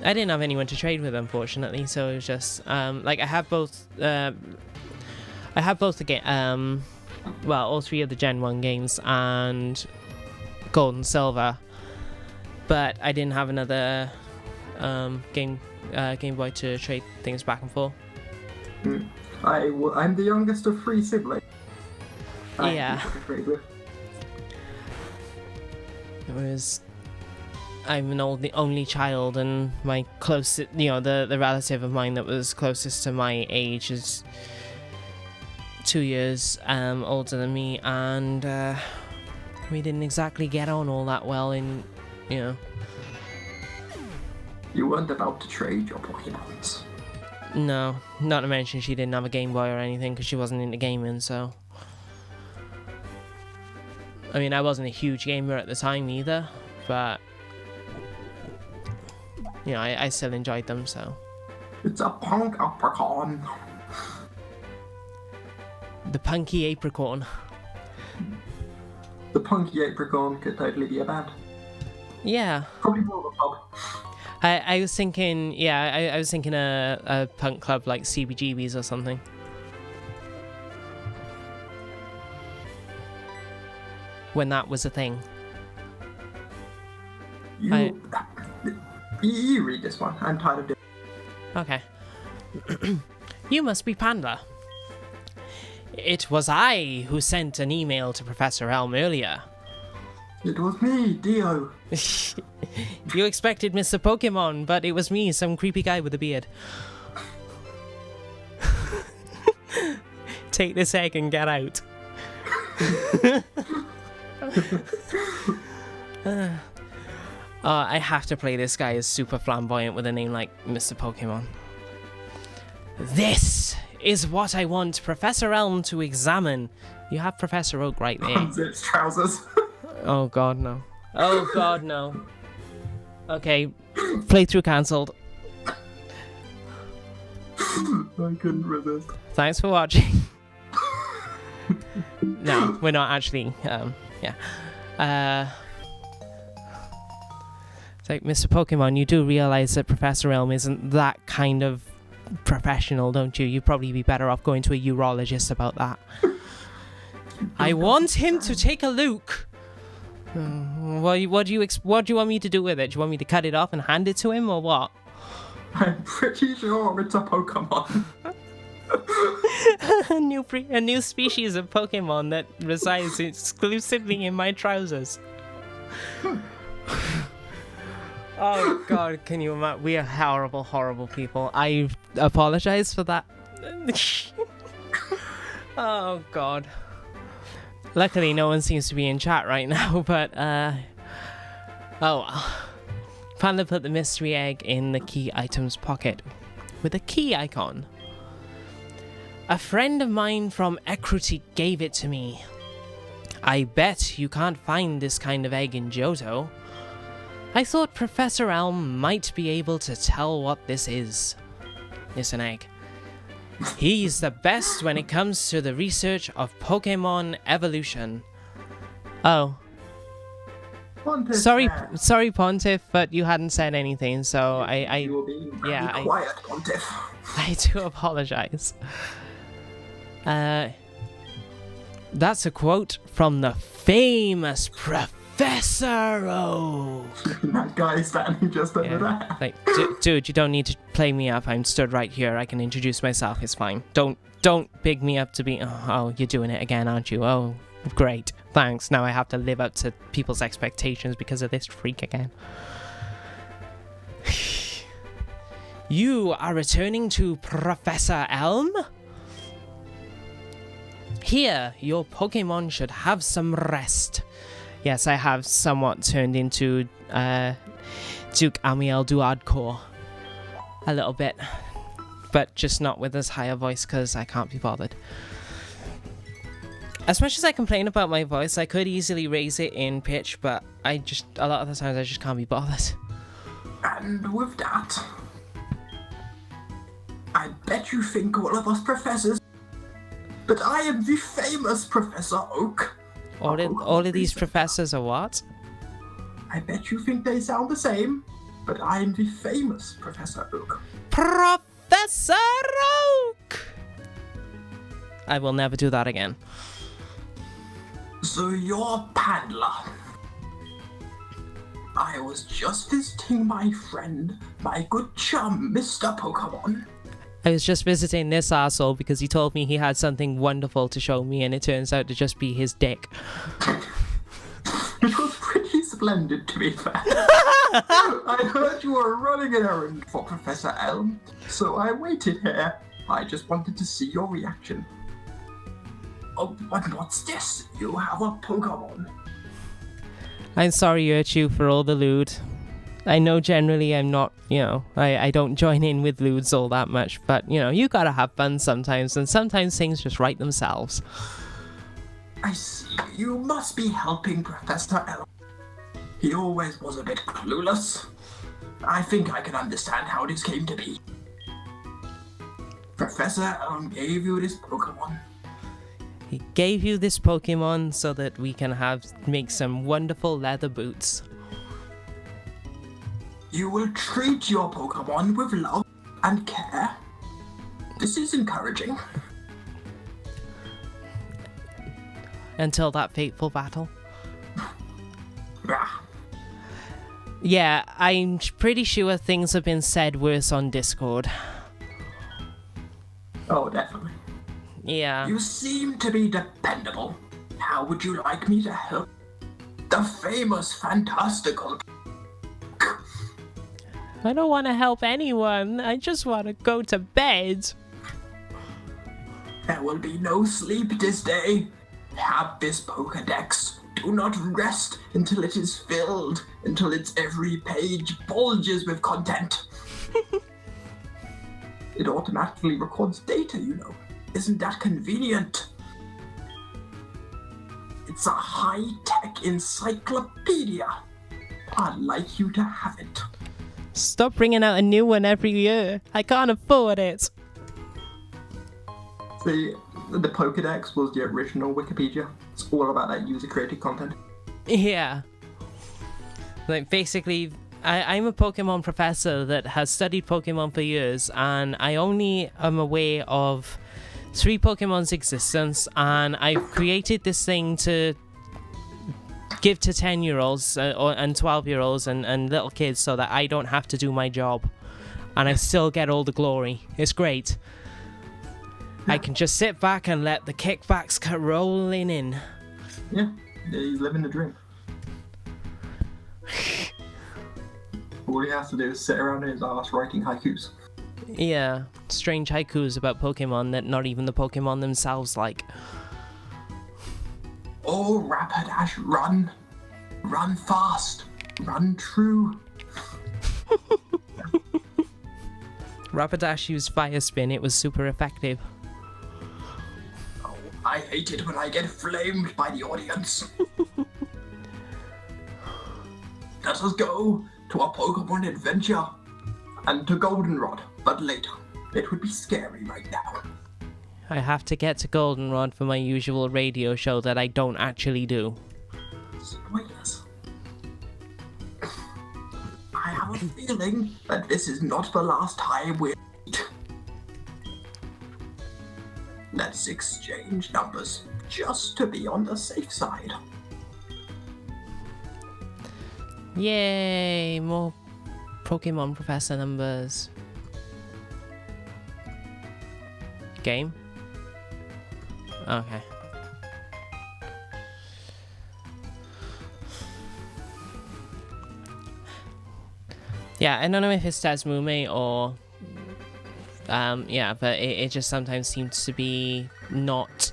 I didn't have anyone to trade with, unfortunately, so it was just like I have both the game, well, all 3 of the Gen 1 games and Gold and Silver, but I didn't have another Game Boy to trade things back and forth. I'm the youngest of 3 siblings. Yeah. I'm an only child, and my closest, the relative of mine that was closest to my age is 2 years older than me, and we didn't exactly get on all that well in, You weren't about to trade your Pokemons. No, not to mention she didn't have a Game Boy or anything because she wasn't into gaming, so... I mean, I wasn't a huge gamer at the time either, but... I still enjoyed them, so... It's a punk apricot. The punky apricot. The punky apricot could totally be a band. Yeah. Probably more of a pub. I was thinking, I was thinking a punk club like CBGB's or something. When that was a thing. You read this one. I'm tired of doing it. Okay. You must be Panda. It was I who sent an email to Professor Elm earlier. It was me, Dio. You expected Mr. Pokemon, but it was me, some creepy guy with a beard. Take this egg and get out. I have to play this guy as super flamboyant with a name like Mr. Pokemon. This is what I want Professor Elm to examine. You have Professor Oak right there. It's trousers. Oh god, no. Oh god, no. Okay, playthrough cancelled. I couldn't resist. Thanks for watching. No, we're not actually, yeah. It's like, Mr. Pokemon, you do realize that Professor Elm isn't that kind of professional, don't you? You'd probably be better off going to a urologist about that. I want him to take a look. What do you want me to do with it? Do you want me to cut it off and hand it to him, or what? I'm pretty sure it's a Pokemon. a new species of Pokemon that resides exclusively in my trousers. Oh god, can you imagine? We are horrible, horrible people. I apologize for that. Oh god. Luckily, no one seems to be in chat right now, but, oh well. Panda put the mystery egg in the key item's pocket with a key icon. A friend of mine from Ekruti gave it to me. I bet you can't find this kind of egg in Johto. I thought Professor Elm might be able to tell what this is. It's an egg. He's the best when it comes to the research of Pokemon evolution. Oh. Pontiff, sorry, Pontiff, but you hadn't said anything, so You were being pretty quiet, Pontiff. I do apologize. That's a quote from the famous Professor Oak. That guy standing just over there. Like, dude, you don't need to play me up. I'm stood right here. I can introduce myself. It's fine. Don't big me up to be... Oh, you're doing it again, aren't you? Oh, great. Thanks. Now I have to live up to people's expectations because of this freak again. You are returning to Professor Elm? Here, your Pokemon should have some rest. Yes, I have somewhat turned into Duke Amiel Duardcore. A little bit. But just not with as high a voice because I can't be bothered. As much as I complain about my voice, I could easily raise it in pitch, but a lot of the times I just can't be bothered. And with that, I bet you think all of us professors, but I am the famous Professor Oak. All of these professors are what? I bet you think they sound the same, but I am the famous Professor Oak. Professor Oak! I will never do that again. So you're Pandla. I was just visiting my friend, my good chum, Mr. Pokémon. I was just visiting this arsehole because he told me he had something wonderful to show me, and it turns out to just be his dick. It was pretty splendid, to be fair. I heard you were running an errand for Professor Elm, so I waited here. I just wanted to see your reaction. Oh, what's this? You have a Pokémon. I'm sorry, Urchu, for all the lewd. I know generally I'm not, I don't join in with lewds all that much, but, you gotta have fun sometimes, and sometimes things just write themselves. I see. You must be helping Professor Elm. He always was a bit clueless. I think I can understand how this came to be. Professor Elm gave you this Pokémon. He gave you this Pokemon so that we can make some wonderful leather boots. You will treat your Pokémon with love and care. This is encouraging. Until that fateful battle. Ah, Yeah, I'm pretty sure things have been said worse on Discord. oh, definitely. Yeah. You seem to be dependable. How would you like me to help? The famous fantastical... I don't want to help anyone. I just want to go to bed. There will be no sleep this day. Have this Pokédex. Do not rest until it is filled, until its every page bulges with content. It automatically records data, Isn't that convenient? It's a high-tech encyclopedia. I'd like you to have it. Stop bringing out a new one every year. I can't afford it. The Pokédex was the original Wikipedia. It's all about that user-created content. Yeah. Like, basically, I'm a Pokemon professor that has studied Pokemon for years, and I only am aware of 3 Pokemon's existence, and I've created this thing to give to 10-year-olds and 12-year-olds and little kids so that I don't have to do my job. And I still get all the glory. It's great. I can just sit back and let the kickbacks come rolling in. Yeah, he's living the dream. All he has to do is sit around in his ass writing haikus. Yeah, strange haikus about Pokemon that not even the Pokemon themselves like. Oh, Rapidash, run! Run fast! Run true! Rapidash used Fire Spin, it was super effective. Oh, I hate it when I get flamed by the audience. Let us go to a Pokemon adventure and to Goldenrod, but later. It would be scary right now. I have to get to Goldenrod for my usual radio show that I don't actually do. Spoilers. I have a feeling that this is not the last time we'll meet. Let's exchange numbers, just to be on the safe side. Yay, more Pokemon Professor numbers. Game? Okay. Yeah, I don't know if it's Desmume or... yeah, but it just sometimes seems to be not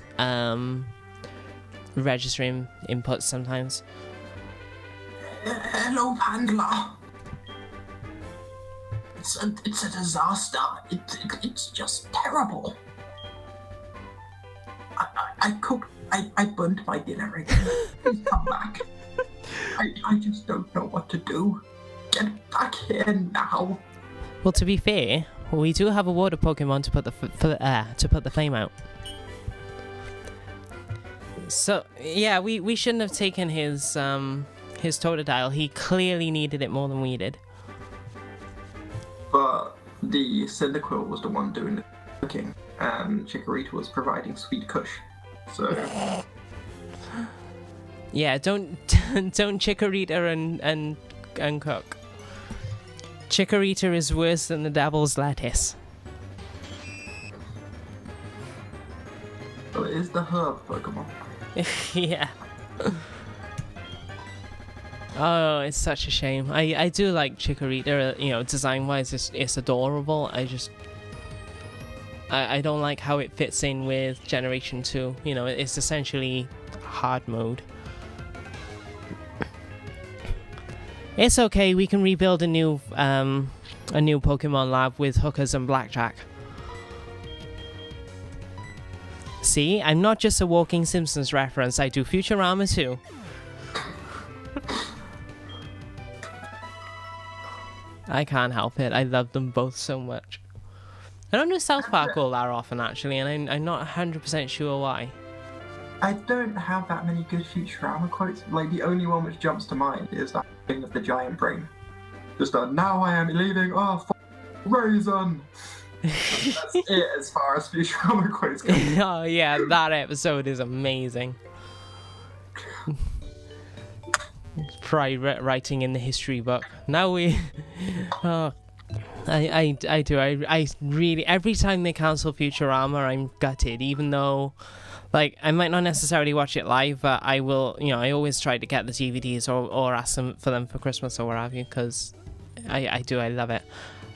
registering inputs sometimes. Hello, Pandla. It's a disaster. It's just terrible. I burnt my dinner again. Please come back. I just don't know what to do. Get back here now. Well, to be fair, we do have a water Pokemon to put the flame out. So yeah, we shouldn't have taken his Totodile. He clearly needed it more than we did. But the Cyndaquil was the one doing the cooking, and Chikorita was providing sweet kush. So yeah, don't Chikorita and cook. Chikorita is worse than the devil's lettuce. well, it is the herb Pokemon. Yeah. Oh, it's such a shame. I do like Chikorita, you know, design-wise, it's adorable. I don't like how it fits in with Generation 2. You know, it's essentially hard mode. It's okay, we can rebuild a new Pokemon lab with hookers and blackjack. See, I'm not just a walking Simpsons reference, I do Futurama too. I can't help it, I love them both so much. I don't do South Park all that often actually, and I'm not 100% sure why. I don't have that many good Futurama quotes. Like, the only one which jumps to mind is that thing of the giant brain. Just now I am leaving, raisin! That's it as far as Futurama quotes go. Oh yeah, that episode is amazing. Probably writing in the history book. Now we... Oh, I do. I really... Every time they cancel Futurama, I'm gutted, even though... Like, I might not necessarily watch it live, but I will, you know, I always try to get the DVDs or ask them for them for Christmas or what have you, because I love it.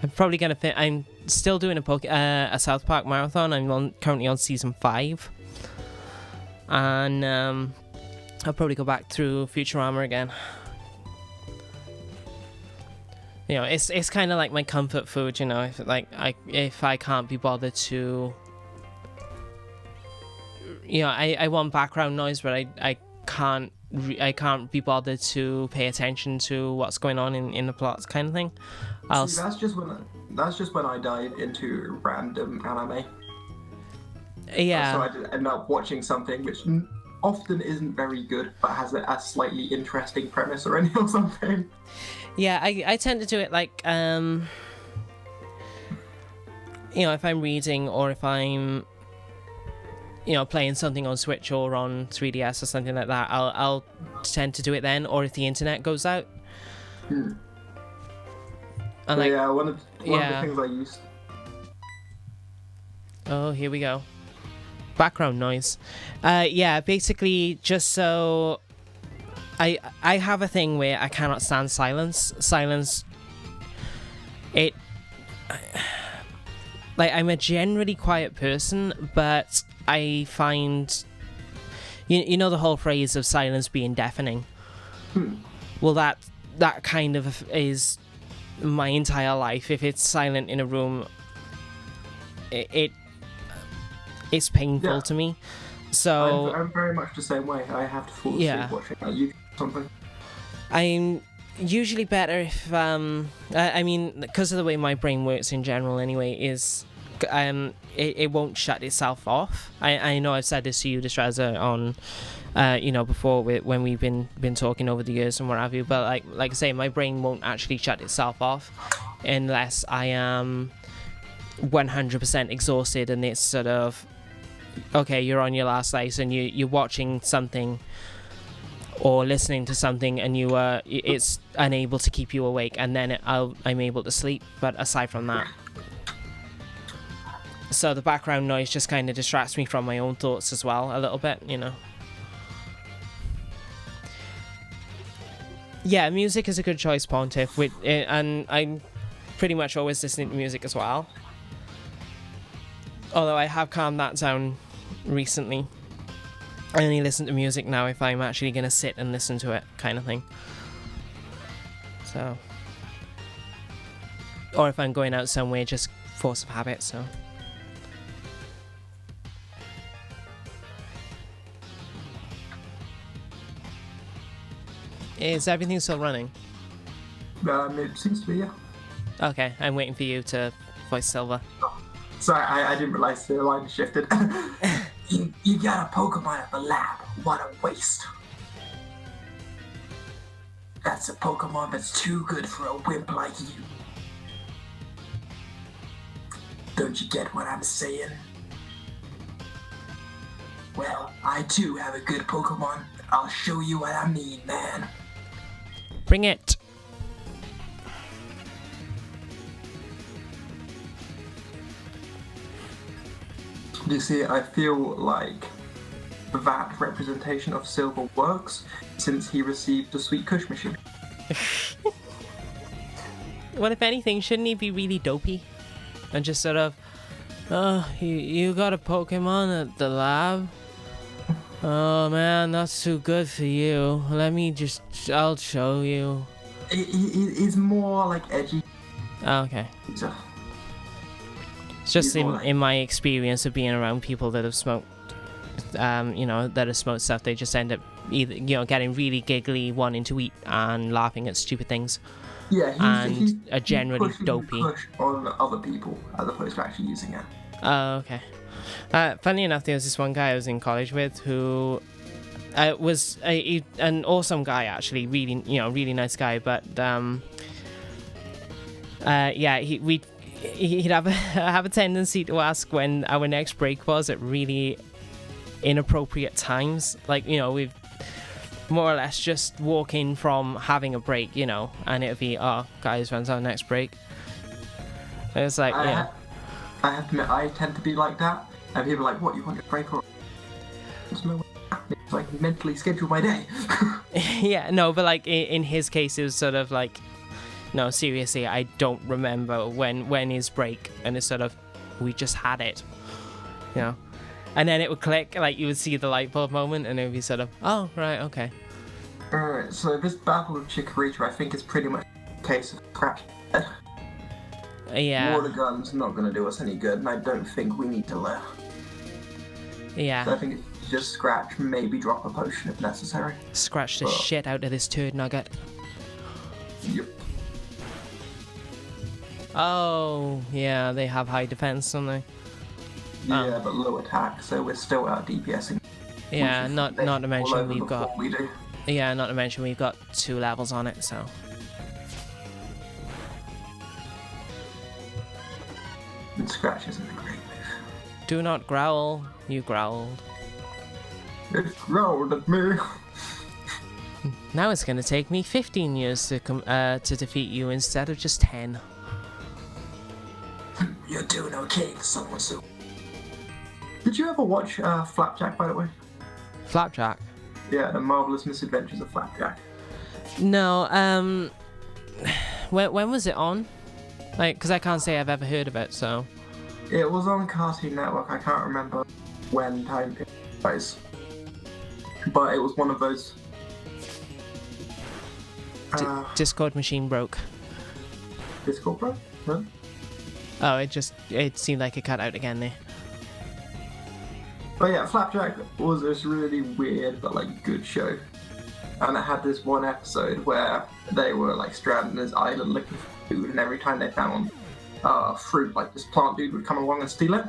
I'm probably going to I'm still doing a South Park marathon. I'm currently on season 5. And I'll probably go back through Futurama again. You know, it's kind of like my comfort food, you know, if I can't be bothered to... You know, I want background noise, but I can't be bothered to pay attention to what's going on in the plots, kind of thing. See, that's just when I dive into random anime. Yeah. So I end up watching something which often isn't very good, but has a slightly interesting premise or something. Yeah, I tend to do it like you know, if I'm reading or if I'm, you know, playing something on Switch or on 3DS or something like that, I'll tend to do it then, or if the internet goes out. And like, yeah, one of the things I used. Oh, here we go. Background noise. Yeah, basically, just so I have a thing where I cannot stand silence. Silence. Like, I'm a generally quiet person, but I find, you know the whole phrase of silence being deafening. Well, that kind of is my entire life. If it's silent in a room, it's painful to me. So I'm very much the same way. I have to fall asleep watching YouTube or something. I'm usually better if I mean, because of the way my brain works in general anyway, is it won't shut itself off. I know I've said this to you, Distranda, on you know, before when we've been talking over the years and what have you, but like I say, my brain won't actually shut itself off unless I am 100% exhausted, and it's sort of, okay, you're on your last legs and you're watching something or listening to something and it's unable to keep you awake, and then I'm able to sleep. But aside from that, so the background noise just kind of distracts me from my own thoughts as well a little bit, you know. Yeah, music is a good choice, Pontiff, and I'm pretty much always listening to music as well. Although I have calmed that down recently. I only listen to music now if I'm actually going to sit and listen to it, kind of thing. So, or if I'm going out somewhere, just force of habit, so. Is everything still running? It seems to be, yeah. Okay, I'm waiting for you to voice Silver. Sorry, I didn't realize the line shifted. you got a Pokemon at the lab. What a waste. That's a Pokemon that's too good for a wimp like you. Don't you get what I'm saying? Well, I too have a good Pokemon. I'll show you what I mean, man. Bring it. You see, I feel like that representation of Silver works since he received the Sweet Kush machine. Well, if anything, shouldn't he be really dopey? And just sort of, oh, you got a Pokemon at the lab? Oh man, that's too good for you. I'll show you. He's more like edgy. Oh, okay. So, It's just he's more like- in my experience of being around people that have smoked, that have smoked stuff, they just end up either, getting really giggly, wanting to eat, and laughing at stupid things. Yeah, he's are generally pushing dopey. Kush on other people as opposed to actually using it. Oh, okay. Funny enough, there was this one guy I was in college with who was an awesome guy, actually. Really, really nice guy. But he'd have a tendency to ask when our next break was at really inappropriate times. Like, we've more or less just walking from having a break, and it'd be, oh, guys, when's our next break? And it's like, I have to admit, I tend to be like that. And people are like, what, you want your break? Or it's like mentally schedule my day. Yeah, no, but like in his case, it was sort of like, no, seriously, I don't remember when his break, and it's sort of, we just had it, and then it would click, like you would see the light bulb moment, and it would be sort of, oh, right, okay. Alright, so this battle of Chikorita, I think, is pretty much a case of crap. Yeah. Water gun's not going to do us any good, and I don't think we need to live. Yeah. So I think it's just scratch, maybe drop a potion if necessary. Scratch the shit out of this turd nugget. Yep. Oh, yeah, they have high defense, don't they? Yeah, but low attack, so we're still out DPSing. Yeah, not to mention we've got. We do. Yeah, not to mention we've got 2 levels on it, so. And scratch isn't a great move. Do not growl. You growled. It growled at me. Now it's gonna take me 15 years to defeat you instead of just 10. You're doing okay for someone so. Did you ever watch Flapjack, by the way? Flapjack? Yeah, The Marvelous Misadventures of Flapjack. No, when was it on? Like, because I can't say I've ever heard of it, so. It was on Cartoon Network, I can't remember when time it was. But it was one of those... Discord machine broke. Discord broke? Huh? Oh, it seemed like it cut out again there. But yeah, Flapjack was this really weird but like good show. And it had this one episode where they were like stranded on this island looking for food, and every time they found fruit, like this plant dude would come along and steal it.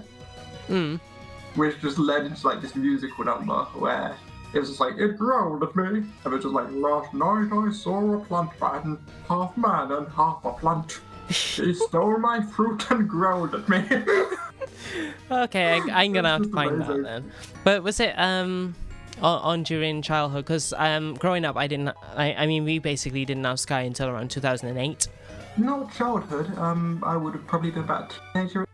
Which just led into like this musical number where it was just like, it growled at me. And it was just like, last night I saw a plant man, half man and half a plant. He stole my fruit and growled at me. Okay, I'm gonna have to find that then. But was it on during childhood? Because growing up, I mean, we basically didn't have Sky until around 2008. Not childhood. I would have probably been about a teenager.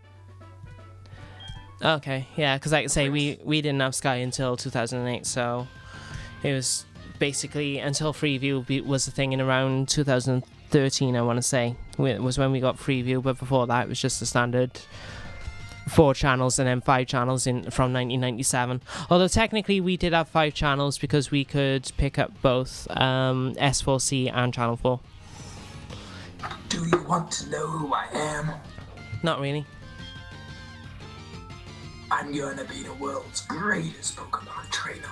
Okay, yeah, because like I say, we didn't have Sky until 2008, so it was basically until Freeview was the thing in around 2013, I want to say, was when we got Freeview, but before that it was just the standard 4 channels and then 5 channels from 1997. Although technically we did have 5 channels because we could pick up both S4C and Channel 4. Do you want to know who I am? Not really. I'm gonna be the world's greatest Pokemon trainer.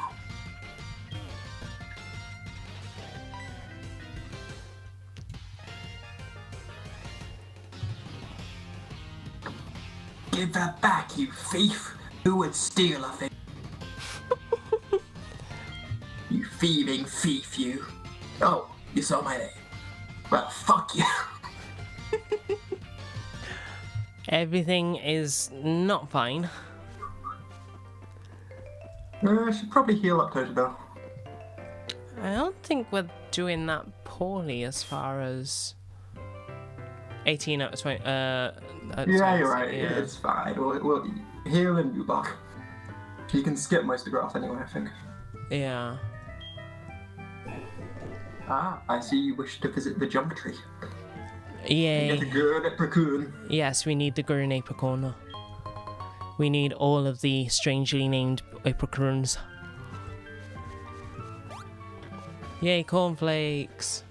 Give that back, you thief! Who would steal a thing? You thieving thief, you. Oh, you saw my name. Well, fuck you. Everything is not fine. I should probably heal up Toto though. I don't think we're doing that poorly as far as 18 out of 20. Yeah, you're right. Yeah. It's fine. We'll heal and Nuzlocke. You can skip most of the graph anyway, I think. Yeah. Ah, I see you wish to visit the jump tree. Yay. Get a good leprechaun. Yes, we need the green apricorn. We need all of the strangely named apricorns. Yay, cornflakes.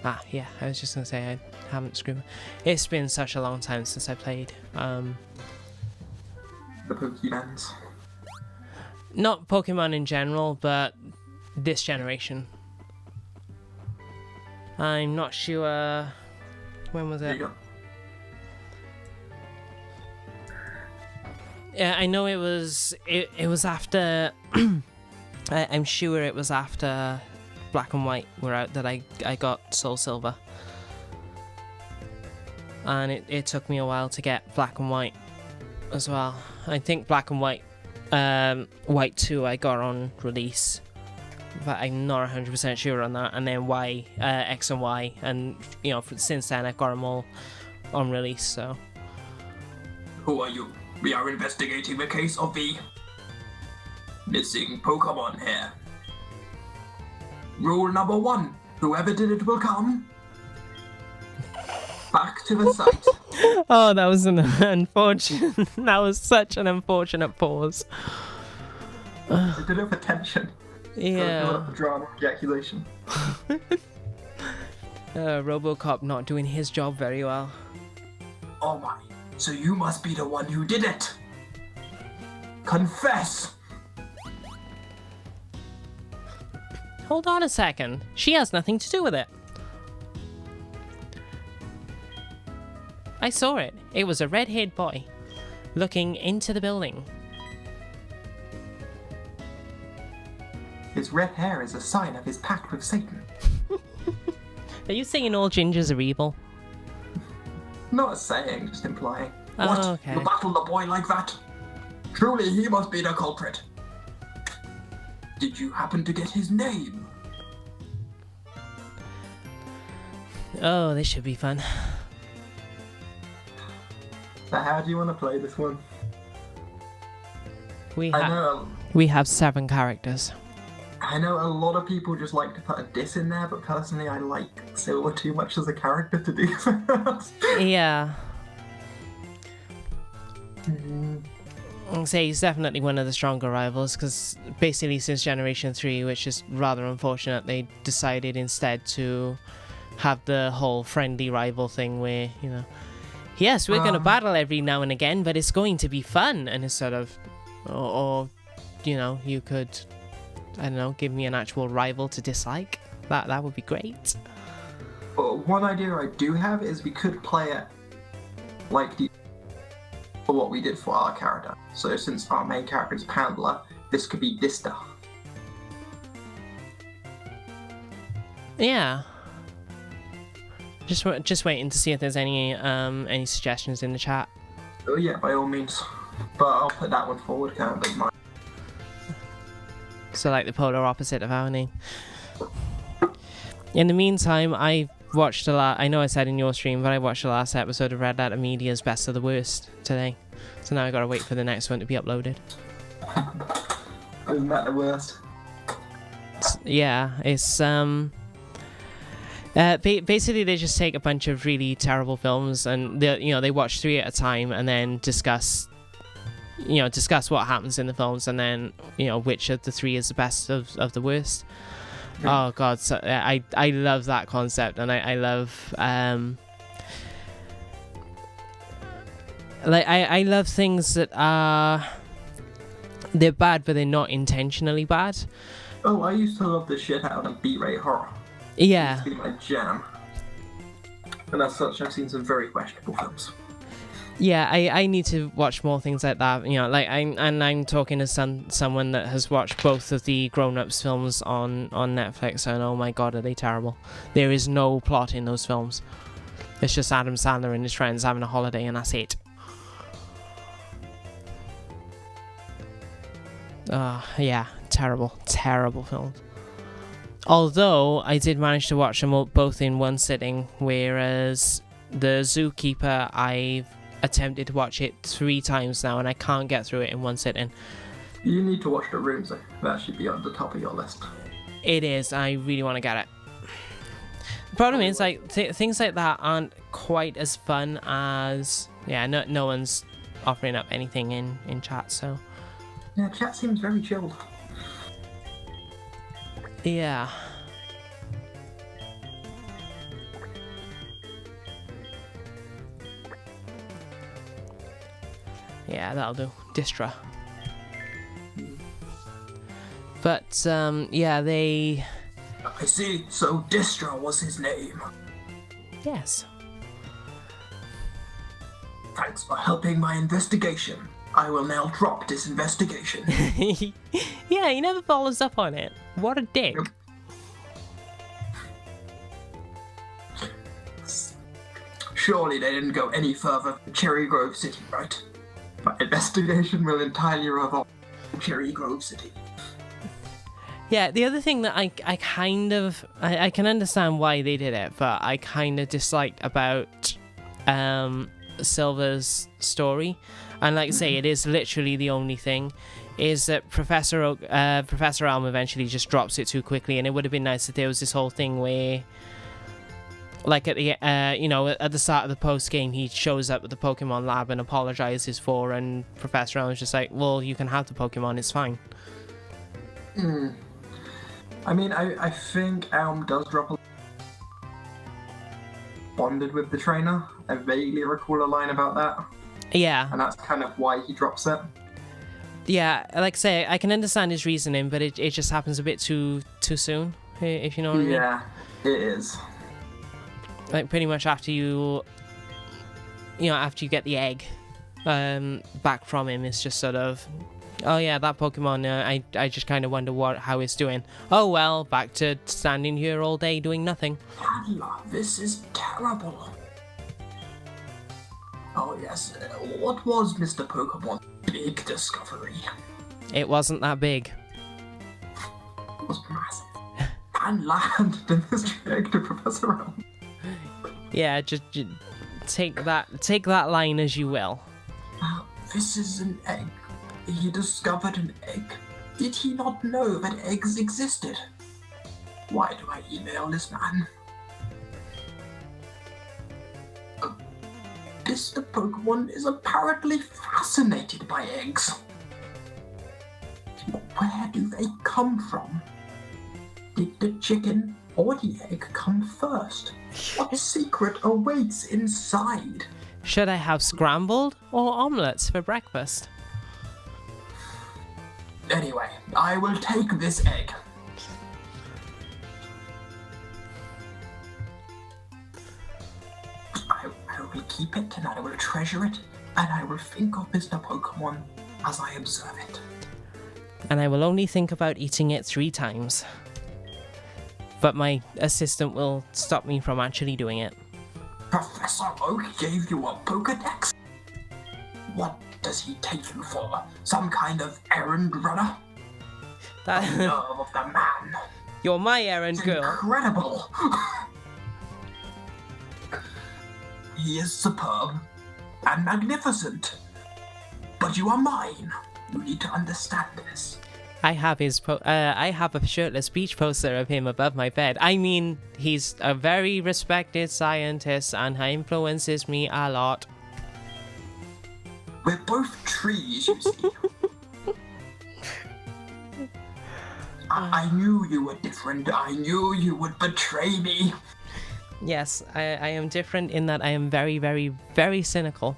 Ah, yeah, I was just gonna say I haven't screwed. It's been such a long time since I played. The Pokemons. Not Pokemon in general, but this generation. I'm not sure. When was There it? you go. Yeah, I know it was. It was after. I'm sure it was after Black and White were out that I got Soul Silver, and it took me a while to get Black and White as well. I think Black and White, White 2 I got on release, but I'm not 100% sure on that. And then X and Y, and you know, since then I've got them all on release. So. Who are you? We are investigating the case of the missing Pokémon here. Rule number 1. Whoever did it will come back to the site. Oh, that was an unfortunate. That was such an unfortunate pause. They did it for tension. Yeah. Drama, ejaculation. RoboCop not doing his job very well. Oh my. So you must be the one who did it. Confess. Hold on a second. She has nothing to do with it. I saw it. It was a red-haired boy looking into the building. His red hair is a sign of his pact with Satan. Are you saying all gingers are evil? Not saying, just implying. Oh, What? okay. You battled a boy like that? Truly, he must be the culprit. Did you happen to get his name? Oh, this should be fun. So how do you want to play this one? We I have 7 characters. know a lot of people just like to put a diss in there, but personally I like Silver too much as a character to do that. Yeah. Mm-hmm. I'd say he's definitely one of the stronger rivals, because basically since Generation 3, which is rather unfortunate, they decided instead to have the whole friendly rival thing where, you know, yes, we're going to battle every now and again, but it's going to be fun, and instead of, or you know, you could, I don't know, give me an actual rival to dislike. That would be great. One idea I do have is we could play it like for what we did for our character. So since our main character is Pandler, this could be Dista. Yeah. Just waiting to see if there's any suggestions in the chat. Oh yeah, by all means. But I'll put that one forward, can't be mine. So like the polar opposite of our name. In the meantime, I watched I know I said in your stream, but I watched the last episode of Red Letter Media's Best of the Worst today. So now I gotta wait for the next one to be uploaded. Isn't that the worst? Yeah, it's basically they just take a bunch of really terrible films and they watch 3 at a time and then discuss what happens in the films, and then which of the 3 is the best of the worst. Oh god, so I love that concept, and I love I love things that they're bad but they're not intentionally bad. Oh, I used to love the shit out of B-rate horror. Yeah. It used to be my jam. And as such, I've seen some very questionable films. Yeah, I need to watch more things like that. You know, like I'm talking to someone that has watched both of the grown-ups films on Netflix, and oh my god, are they terrible. There is no plot in those films. It's just Adam Sandler and his friends having a holiday, and that's it. Yeah, terrible films. Although I did manage to watch them both in one sitting, whereas the Zookeeper, I've attempted to watch it 3 times now, and I can't get through it in one sitting. You need to watch The Rooms. That should be on the top of your list. It is. I really want to get it. The problem is, like, things like that aren't quite as fun as... Yeah, no one's offering up anything in chat, so... Yeah, chat seems very chilled. Yeah. Yeah, that'll do. Distra. But, yeah, they... I see. So Distra was his name. Yes. Thanks for helping my investigation. I will now drop this investigation. Yeah, he never follows up on it. What a dick. Surely they didn't go any further than Cherry Grove City, right? My investigation will entirely revolve around Cherry Grove City. Yeah, the other thing that I can understand why they did it, but I kind of disliked about Silver's story, and like I say, it is literally the only thing, is that Professor Elm eventually just drops it too quickly, and it would have been nice if there was this whole thing where, like at the at the start of the post game, he shows up at the Pokemon lab and apologizes and Professor Elm's just like, well, you can have the Pokemon, it's fine. I mean, I think Elm does drop a bonded with the trainer. I vaguely recall a line about that. Yeah. And that's kind of why he drops it. Yeah, like I say, I can understand his reasoning, but it just happens a bit too soon, if you know what I mean. Yeah, it is. Like, pretty much after you get the egg back from him, it's just sort of, oh yeah, that Pokemon, I just kind of wonder how it's doing. Oh well, back to standing here all day doing nothing. Handler, this is terrible. Oh yes, what was Mr. Pokemon's big discovery? It wasn't that big. It was massive. And handed the mystery egg to Professor Elm. Yeah, just take that line as you will. This is an egg. He discovered an egg. Did he not know that eggs existed? Why do I email this man? Mr. Pokemon is apparently fascinated by eggs. Where do they come from? Did the chicken or the egg come first? What secret awaits inside? Should I have scrambled or omelets for breakfast? Anyway, I will take this egg. I will keep it and I will treasure it, and I will think of Mr. Pokemon as I observe it. And I will only think about eating it 3 times. But my assistant will stop me from actually doing it. Professor Oak gave you a Pokedex? What does he take you for? Some kind of errand runner? The nerve of the man. You're my errand girl. Incredible. He is superb and magnificent. But you are mine. You need to understand this. I have I have a shirtless beach poster of him above my bed. I mean, he's a very respected scientist and he influences me a lot. We're both trees, you see. I knew you were different. I knew you would betray me. Yes, I am different in that I am very, very, very cynical.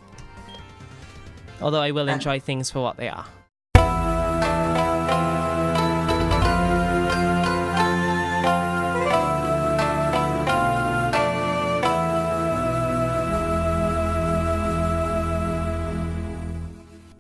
Although I will enjoy things for what they are.